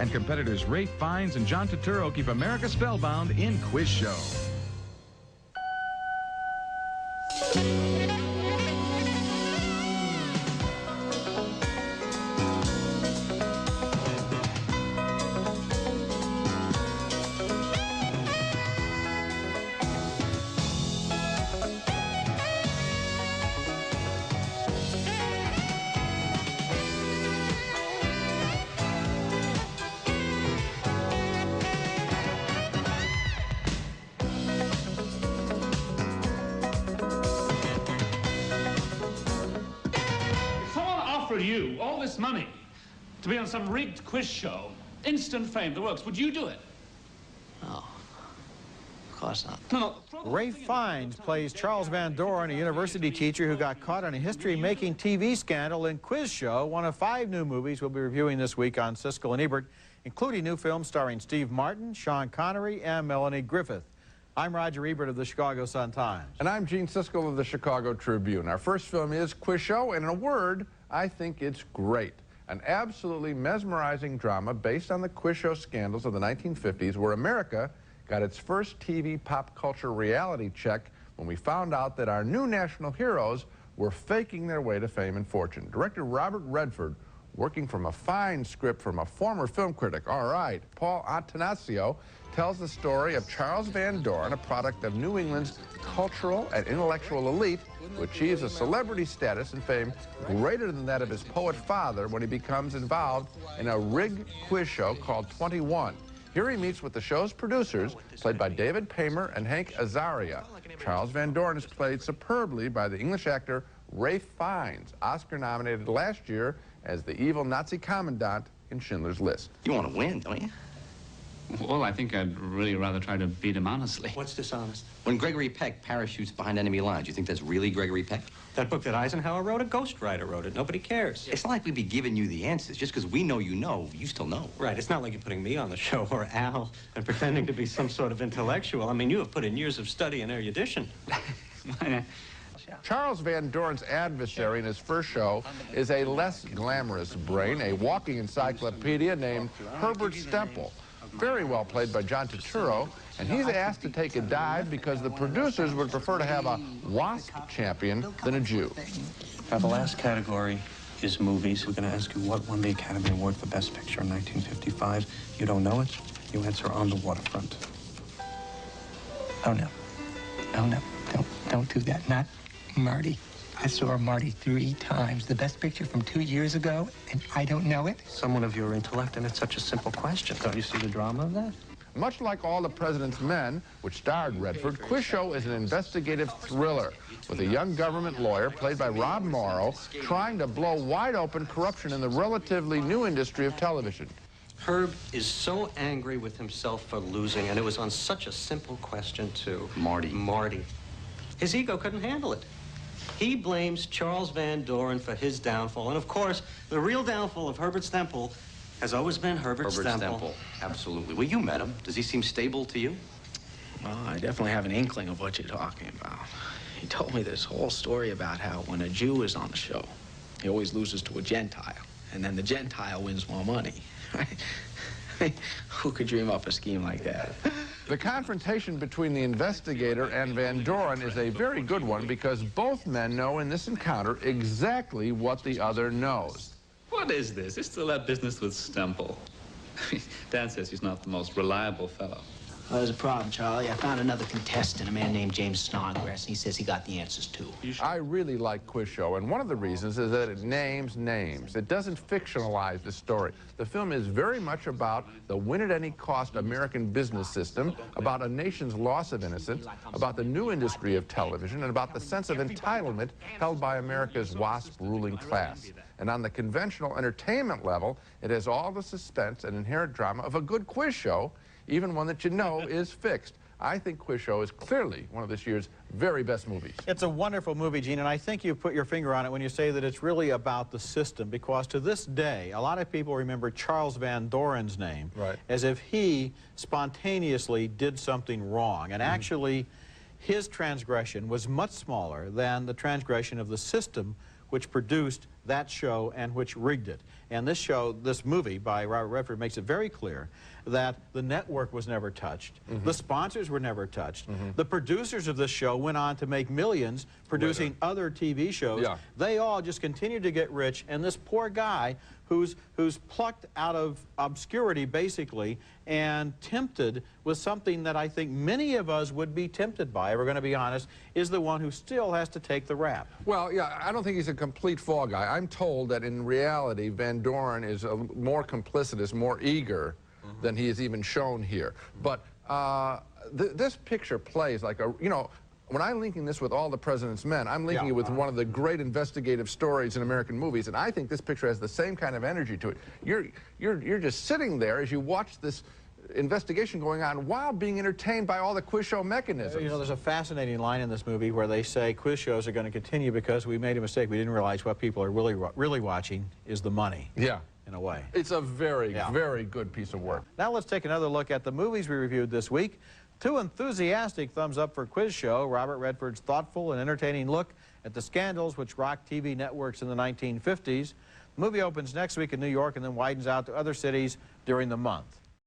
And competitors Ralph Fiennes and John Turturro keep America spellbound in Quiz Show. You all this money to be on some rigged quiz show, instant fame, the works, would you do it? No, of course not. No. Ralph Fiennes plays Charles Van Doren, a university teacher who got caught in a history-making TV scandal in Quiz Show, one of 5 new movies we'll be reviewing this week on Siskel and Ebert, including new films starring Steve Martin, Sean Connery, and Melanie Griffith. I'm Roger Ebert of the Chicago Sun-Times. And I'm Gene Siskel of the Chicago Tribune. Our first film is Quiz Show, and in a word, I think it's great. An absolutely mesmerizing drama based on the quiz show scandals of the 1950s, where America got its first TV pop culture reality check when we found out that our new national heroes were faking their way to fame and fortune. Director Robert Redford, working from a fine script from a former film critic, all right, Paul Attanasio, tells the story of Charles Van Doren, a product of New England's cultural and intellectual elite, who achieves a celebrity status and fame greater than that of his poet father when he becomes involved in a rigged quiz show called 21. Here he meets with the show's producers, played by David Paymer and Hank Azaria. Charles Van Doren is played superbly by the English actor Ralph Fiennes, Oscar-nominated last year as the evil Nazi commandant in Schindler's List. You want to win, don't you? Well, I think I'd really rather try to beat him honestly. What's dishonest? When Gregory Peck parachutes behind enemy lines, you think that's really Gregory Peck? That book that Eisenhower wrote, a ghostwriter wrote it. Nobody cares. It's not like we'd be giving you the answers. Just because we know, you still know. Right, it's not like you're putting me on the show or Al and pretending to be some sort of intellectual. I mean, you have put in years of study and erudition. Charles Van Doren's adversary in his first show is a less glamorous brain, a walking encyclopedia named Herbert Stemple. Very well played by John Turturro, and he's asked to take a dive because the producers would prefer to have a WASP champion than a Jew. Now, the last category is movies. We're going to ask you what won the Academy Award for Best Picture in 1955. You don't know it, you answer On the Waterfront. Oh, no. Oh, no. Don't do that. Not Marty. I saw Marty 3 times. The Best Picture from 2 years ago, and I don't know it? Someone of your intellect, and it's such a simple question. Don't you see the drama of that? Much like All the President's Men, which starred Redford, Quiz Show is an investigative thriller with a young government lawyer, played by Rob Morrow, trying to blow wide open corruption in the relatively new industry of television. Herb is so angry with himself for losing, and it was on such a simple question, too. Marty. His ego couldn't handle it. He blames Charles Van Doren for his downfall. And, of course, the real downfall of Herbert Stemple has always been Herbert Stemple. Absolutely. Well, you met him. Does he seem stable to you? Well, I definitely have an inkling of what you're talking about. He told me this whole story about how when a Jew is on the show, he always loses to a Gentile, and then the Gentile wins more money. Who could dream up a scheme like that? The confrontation between the investigator and Van Doren is a very good one because both men know in this encounter exactly what the other knows. What is this? It's still that business with Stemple. Dan says he's not the most reliable fellow. Well, there's a problem, Charlie. I found another contestant, a man named James Snodgrass, and he says he got the answers, too. I really like Quiz Show, and one of the reasons is that it names names. It doesn't fictionalize the story. The film is very much about the win-at-any-cost American business system, about a nation's loss of innocence, about the new industry of television, and about the sense of entitlement held by America's WASP ruling class. And on the conventional entertainment level, it has all the suspense and inherent drama of a good quiz show, even one that you know is fixed. I think Quiz Show is clearly one of this year's very best movies. It's a wonderful movie, Gene, and I think you put your finger on it when you say that it's really about the system, because to this day, a lot of people remember Charles Van Doren's name as if he spontaneously did something wrong. And actually, his transgression was much smaller than the transgression of the system which produced that show and which rigged it. And this show, this movie by Robert Redford makes it very clear that the network was never touched. The sponsors were never touched. The producers of this show went on to make millions producing other TV shows. Yeah. They all just continued to get rich, and this poor guy who's plucked out of obscurity, basically, and tempted with something that I think many of us would be tempted by, if we're going to be honest, is the one who still has to take the rap. Well, yeah, I don't think he's a complete fall guy. I'm told that in reality, Van Doren is more complicitous, more eager than he is even shown here. But this picture plays like a, you know, when I'm linking this with All the President's Men, I'm linking it with one of the great investigative stories in American movies, and I think this picture has the same kind of energy to it. You're just sitting there as you watch this investigation going on while being entertained by all the quiz show mechanisms. You know, there's a fascinating line in this movie where they say quiz shows are going to continue because we made a mistake. We didn't realize what people are really watching is the money. Yeah. In a way. It's a very, very good piece of work. Now let's take another look at the movies we reviewed this week. 2 enthusiastic thumbs up for Quiz Show, Robert Redford's thoughtful and entertaining look at the scandals which rocked TV networks in the 1950s. The movie opens next week in New York and then widens out to other cities during the month.